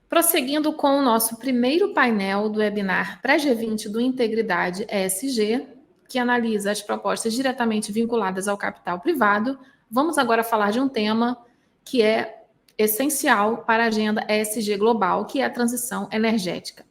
Prosseguindo com o nosso primeiro painel do webinar pré-G20 do Integridade ESG, que analisa as propostas diretamente vinculadas ao capital privado, vamos agora falar de um tema que é essencial para a agenda ESG global, que é a transição energética.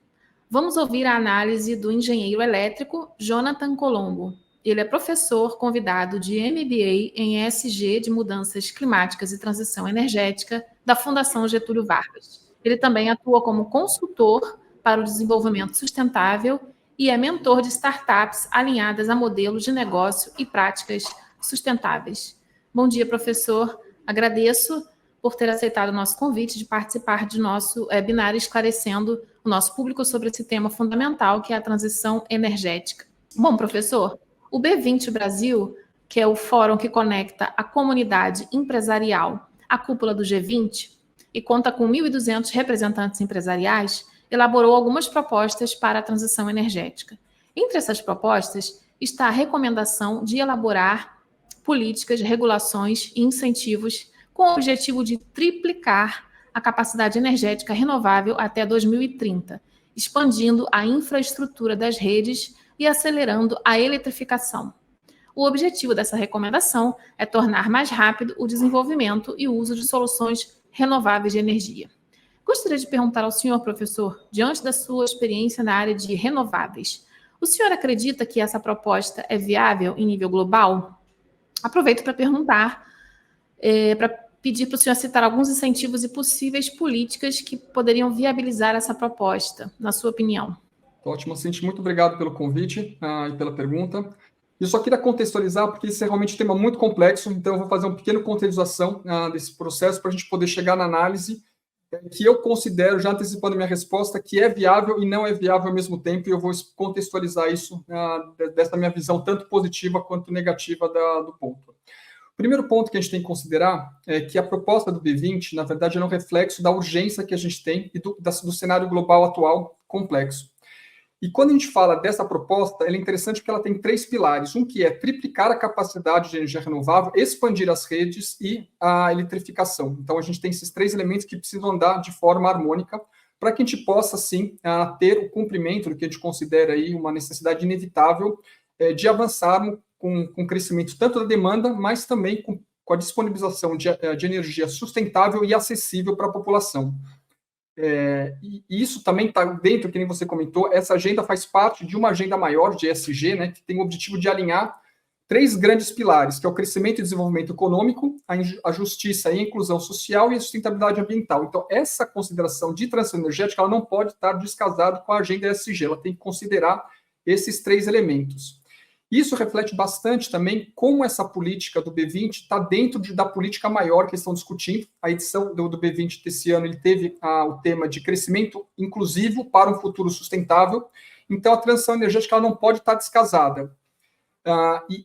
Vamos ouvir a análise do engenheiro elétrico Jonathan Colombo. Ele é professor convidado de MBA em ESG de Mudanças Climáticas e Transição Energética da Fundação Getúlio Vargas. Ele também atua como consultor para o desenvolvimento sustentável e é mentor de startups alinhadas a modelos de negócio e práticas sustentáveis. Bom dia, professor. Agradeço por ter aceitado o nosso convite de participar de nosso webinar esclarecendo o nosso público sobre esse tema fundamental, que é a transição energética. Bom, professor, o B20 Brasil, que é o fórum que conecta a comunidade empresarial à cúpula do G20 e conta com 1.200 representantes empresariais, elaborou algumas propostas para a transição energética. Entre essas propostas está a recomendação de elaborar políticas, regulações e incentivos com o objetivo de triplicar a capacidade energética renovável até 2030, expandindo a infraestrutura das redes e acelerando a eletrificação. O objetivo dessa recomendação é tornar mais rápido o desenvolvimento e o uso de soluções renováveis de energia. Gostaria de perguntar ao senhor, professor, diante da sua experiência na área de renováveis, o senhor acredita que essa proposta é viável em nível global? Aproveito para perguntar, para pedir para o senhor citar alguns incentivos e possíveis políticas que poderiam viabilizar essa proposta, na sua opinião. Ótimo, Cinti, muito obrigado pelo convite e pela pergunta. Eu só queria contextualizar, porque esse é realmente um tema muito complexo, então eu vou fazer uma pequena contextualização desse processo para a gente poder chegar na análise que eu considero, já antecipando minha resposta, que é viável e não é viável ao mesmo tempo, e eu vou contextualizar isso dessa minha visão, tanto positiva quanto negativa do ponto. O primeiro ponto que a gente tem que considerar é que a proposta do B20, na verdade, é um reflexo da urgência que a gente tem e do cenário global atual complexo. E quando a gente fala dessa proposta, ela é interessante porque ela tem 3 pilares. Um que é triplicar a capacidade de energia renovável, expandir as redes e a eletrificação. Então, a gente tem esses 3 elementos que precisam andar de forma harmônica para que a gente possa, sim, ter o cumprimento do que a gente considera aí uma necessidade inevitável de avançarmos com o crescimento tanto da demanda, mas também com a disponibilização de energia sustentável e acessível para a população. E isso também está dentro, que nem você comentou, essa agenda faz parte de uma agenda maior de ESG, né, que tem o objetivo de alinhar 3 grandes pilares, que é o crescimento e desenvolvimento econômico, a justiça e a inclusão social e a sustentabilidade ambiental. Então, essa consideração de transição energética ela não pode estar descasada com a agenda ESG, ela tem que considerar esses 3 elementos. Isso reflete bastante também como essa política do B20 está dentro da política maior que eles estão discutindo. A edição do B20 desse ano ele teve o tema de crescimento inclusivo para um futuro sustentável. Então, a transição energética ela não pode estar descasada.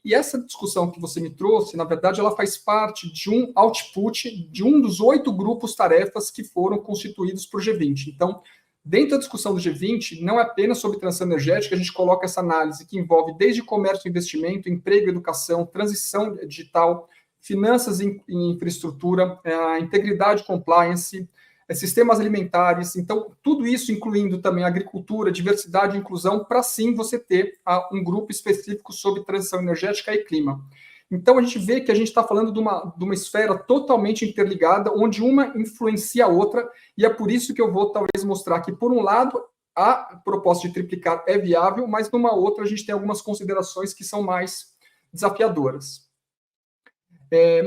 E essa discussão que você me trouxe, na verdade, ela faz parte de um output de um dos 8 grupos tarefas que foram constituídos por G20. Então, dentro da discussão do G20, não é apenas sobre transição energética, a gente coloca essa análise que envolve desde comércio e investimento, emprego e educação, transição digital, finanças e infraestrutura, integridade e compliance, sistemas alimentares. Então, tudo isso incluindo também agricultura, diversidade e inclusão, para sim você ter um grupo específico sobre transição energética e clima. Então, a gente vê que a gente está falando de uma esfera totalmente interligada, onde uma influencia a outra, e é por isso que eu vou talvez mostrar que, por um lado, a proposta de triplicar é viável, mas numa outra a gente tem algumas considerações que são mais desafiadoras.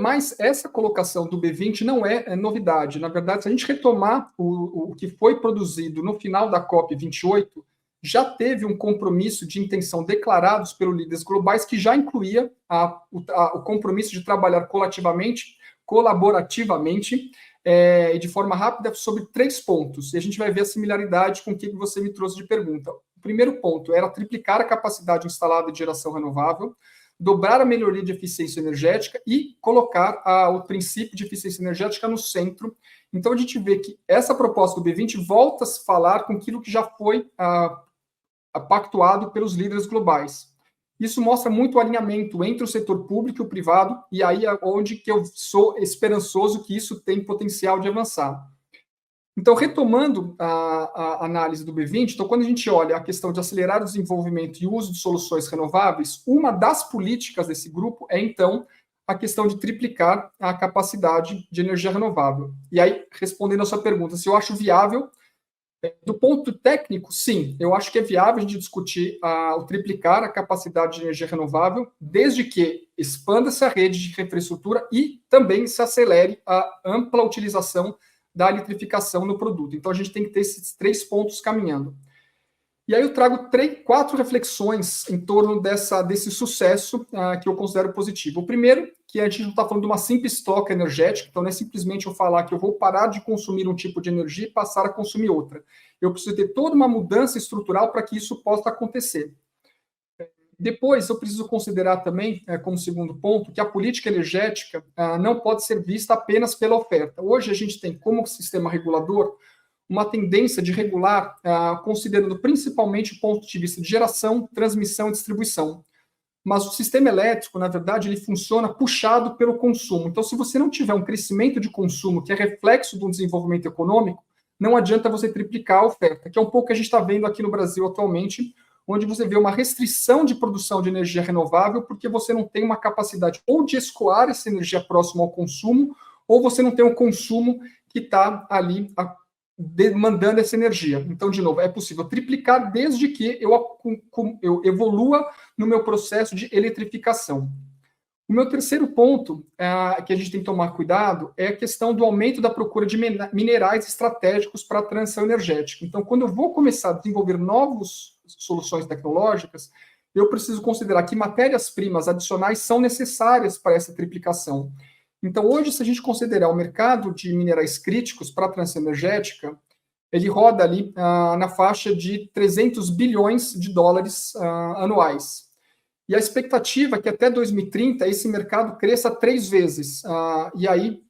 Mas essa colocação do B20 não é novidade. Na verdade, se a gente retomar o que foi produzido no final da COP28, já teve um compromisso de intenção declarados pelos líderes globais que já incluía o compromisso de trabalhar colaborativamente e de forma rápida sobre 3 pontos. E a gente vai ver a similaridade com o que você me trouxe de pergunta. O primeiro ponto era triplicar a capacidade instalada de geração renovável, dobrar a melhoria de eficiência energética e colocar o princípio de eficiência energética no centro. Então, a gente vê que essa proposta do B20 volta a se falar com aquilo que já foi pactuado pelos líderes globais. Isso mostra muito o alinhamento entre o setor público e o privado, e aí é onde que eu sou esperançoso que isso tem potencial de avançar. Então, retomando a análise do B20, então, quando a gente olha a questão de acelerar o desenvolvimento e o uso de soluções renováveis, uma das políticas desse grupo é, então, a questão de triplicar a capacidade de energia renovável. E aí, respondendo a sua pergunta, se eu acho viável, do ponto técnico, sim, eu acho que é viável a gente discutir o triplicar a capacidade de energia renovável, desde que expanda-se a rede de infraestrutura e também se acelere a ampla utilização da eletrificação no produto. Então, a gente tem que ter esses 3 pontos caminhando. E aí eu trago 4 reflexões em torno desse sucesso que eu considero positivo. O primeiro, que a gente não está falando de uma simples troca energética, então não é simplesmente eu falar que eu vou parar de consumir um tipo de energia e passar a consumir outra. Eu preciso ter toda uma mudança estrutural para que isso possa acontecer. Depois, eu preciso considerar também, como segundo ponto, que a política energética não pode ser vista apenas pela oferta. Hoje, a gente tem, como sistema regulador, uma tendência de regular, considerando principalmente o ponto de vista de geração, transmissão e distribuição. Mas o sistema elétrico, na verdade, ele funciona puxado pelo consumo. Então, se você não tiver um crescimento de consumo que é reflexo do desenvolvimento econômico, não adianta você triplicar a oferta, que é um pouco que a gente está vendo aqui no Brasil atualmente, onde você vê uma restrição de produção de energia renovável, porque você não tem uma capacidade ou de escoar essa energia próxima ao consumo, ou você não tem um consumo que está ali demandando essa energia. Então, de novo, é possível triplicar desde que eu evolua no meu processo de eletrificação. O meu terceiro ponto que a gente tem que tomar cuidado é a questão do aumento da procura de minerais estratégicos para a transição energética. Então, quando eu vou começar a desenvolver novas soluções tecnológicas, eu preciso considerar que matérias-primas adicionais são necessárias para essa triplicação. Então, hoje, se a gente considerar o mercado de minerais críticos para a transição energética, ele roda ali na faixa de 300 bilhões de dólares anuais. E a expectativa é que até 2030 esse mercado cresça 3 vezes. E aí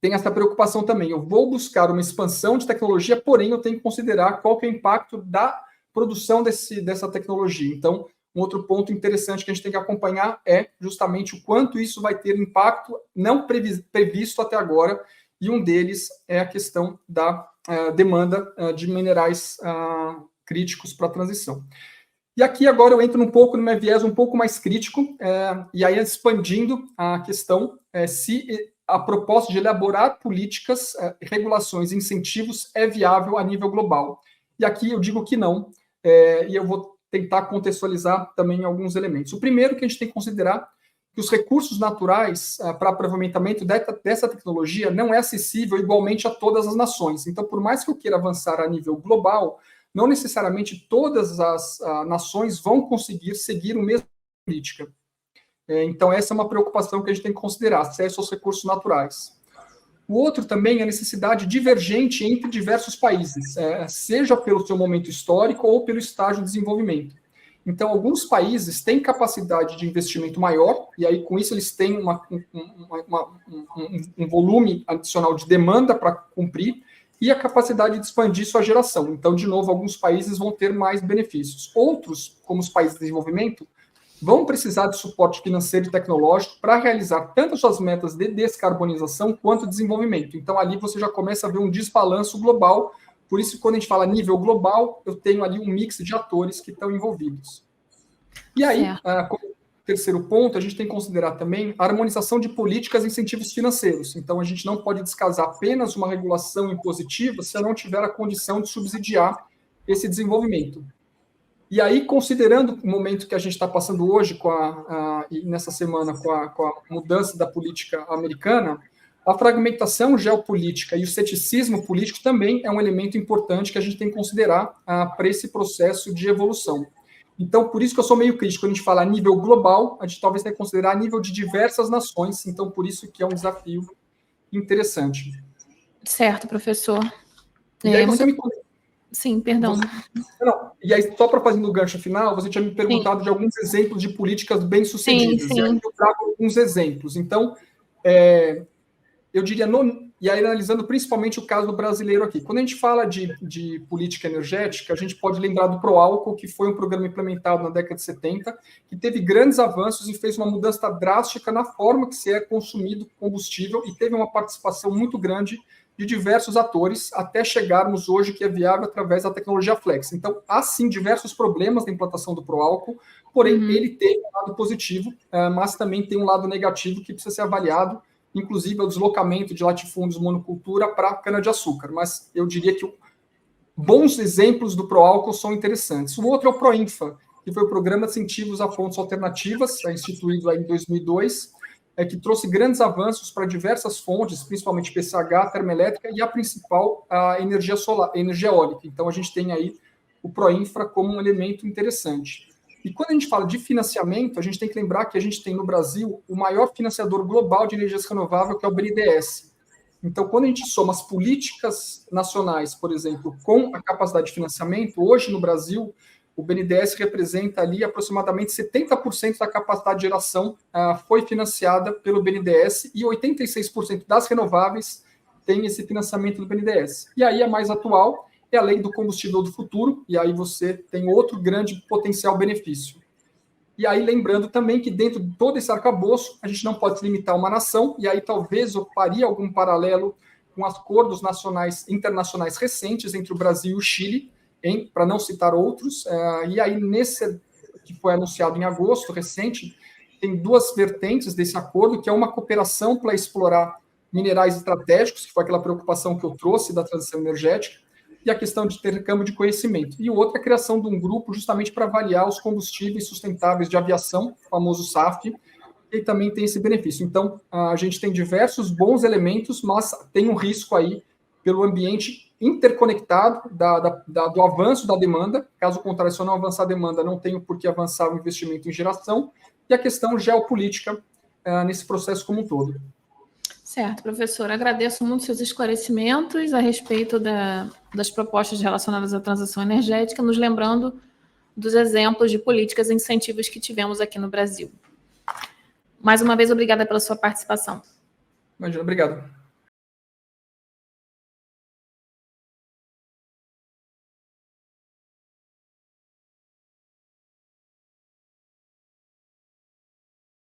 tem essa preocupação também. Eu vou buscar uma expansão de tecnologia, porém eu tenho que considerar qual que é o impacto da produção dessa tecnologia. Então, um outro ponto interessante que a gente tem que acompanhar é justamente o quanto isso vai ter impacto não previsto até agora, e um deles é a questão da demanda de minerais críticos para a transição. E aqui agora eu entro no meu viés um pouco mais crítico, e aí expandindo a questão se a proposta de elaborar políticas, regulações, incentivos é viável a nível global. E aqui eu digo que não, e eu vou tentar contextualizar também alguns elementos. O primeiro que a gente tem que considerar que os recursos naturais para aproveitamento dessa tecnologia não é acessível igualmente a todas as nações. Então, por mais que eu queira avançar a nível global, não necessariamente todas as nações vão conseguir seguir o mesmo política. Então, essa é uma preocupação que a gente tem que considerar, acesso aos recursos naturais. O outro também é a necessidade divergente entre diversos países, seja pelo seu momento histórico ou pelo estágio de desenvolvimento. Então, alguns países têm capacidade de investimento maior, e aí com isso eles têm um volume adicional de demanda para cumprir, e a capacidade de expandir sua geração. Então, de novo, alguns países vão ter mais benefícios. Outros, como os países de desenvolvimento, vão precisar de suporte financeiro e tecnológico para realizar tanto as suas metas de descarbonização quanto desenvolvimento. Então, ali você já começa a ver um desbalanço global. Por isso, quando a gente fala nível global, eu tenho ali um mix de atores que estão envolvidos. E aí, como terceiro ponto, a gente tem que considerar também a harmonização de políticas e incentivos financeiros. Então, a gente não pode descasar apenas uma regulação impositiva se eu não tiver a condição de subsidiar esse desenvolvimento. E aí, considerando o momento que a gente está passando hoje, nessa semana, com a mudança da política americana, a fragmentação geopolítica e o ceticismo político também é um elemento importante que a gente tem que considerar para esse processo de evolução. Então, por isso que eu sou meio crítico. Quando a gente fala a nível global, a gente talvez tenha que considerar a nível de diversas nações. Então, por isso que é um desafio interessante. Certo, professor. E aí você me... Sim, perdão. Não, e aí, só para fazer no gancho final, você tinha me perguntado de alguns exemplos de políticas bem-sucedidas. E aí eu trago alguns exemplos. Então, eu diria, e aí analisando principalmente o caso brasileiro aqui. Quando a gente fala de política energética, a gente pode lembrar do Proálcool, que foi um programa implementado na década de 70, que teve grandes avanços e fez uma mudança drástica na forma que se é consumido combustível e teve uma participação muito grande de diversos atores até chegarmos hoje que é viável através da tecnologia Flex. Então, há sim diversos problemas na implantação do Proálcool, porém ele tem um lado positivo, mas também tem um lado negativo que precisa ser avaliado, inclusive o deslocamento de latifúndios monocultura para cana-de-açúcar. Mas eu diria que bons exemplos do Proálcool são interessantes. O outro é o Proinfa, que foi o Programa de Incentivos a Fontes Alternativas, instituído aí em 2002, que trouxe grandes avanços para diversas fontes, principalmente PCH, termoelétrica e a principal, a energia solar, energia eólica. Então, a gente tem aí o Proinfra como um elemento interessante. E quando a gente fala de financiamento, a gente tem que lembrar que a gente tem no Brasil o maior financiador global de energias renováveis, que é o BNDES. Então, quando a gente soma as políticas nacionais, por exemplo, com a capacidade de financiamento, hoje no Brasil, o BNDES representa ali aproximadamente 70% da capacidade de geração foi financiada pelo BNDES e 86% das renováveis tem esse financiamento do BNDES. E aí a mais atual é a lei do combustível do futuro, e aí você tem outro grande potencial benefício. E aí lembrando também que dentro de todo esse arcabouço, a gente não pode se limitar a uma nação, e aí talvez eu faria algum paralelo com acordos internacionais recentes entre o Brasil e o Chile, para não citar outros, e aí nesse que foi anunciado em agosto, recente, tem duas vertentes desse acordo, que é uma cooperação para explorar minerais estratégicos, que foi aquela preocupação que eu trouxe da transição energética, e a questão de intercâmbio de conhecimento. E o outro é a criação de um grupo justamente para avaliar os combustíveis sustentáveis de aviação, o famoso SAF, e também tem esse benefício. Então, a gente tem diversos bons elementos, mas tem um risco aí pelo ambiente interconectado do avanço da demanda. Caso contrário, se eu não avançar a demanda, não tenho por que avançar o investimento em geração, e a questão geopolítica nesse processo como um todo. Certo, professor. Agradeço muito seus esclarecimentos a respeito das propostas relacionadas à transição energética, nos lembrando dos exemplos de políticas e incentivos que tivemos aqui no Brasil. Mais uma vez, obrigada pela sua participação. Imagina, obrigado.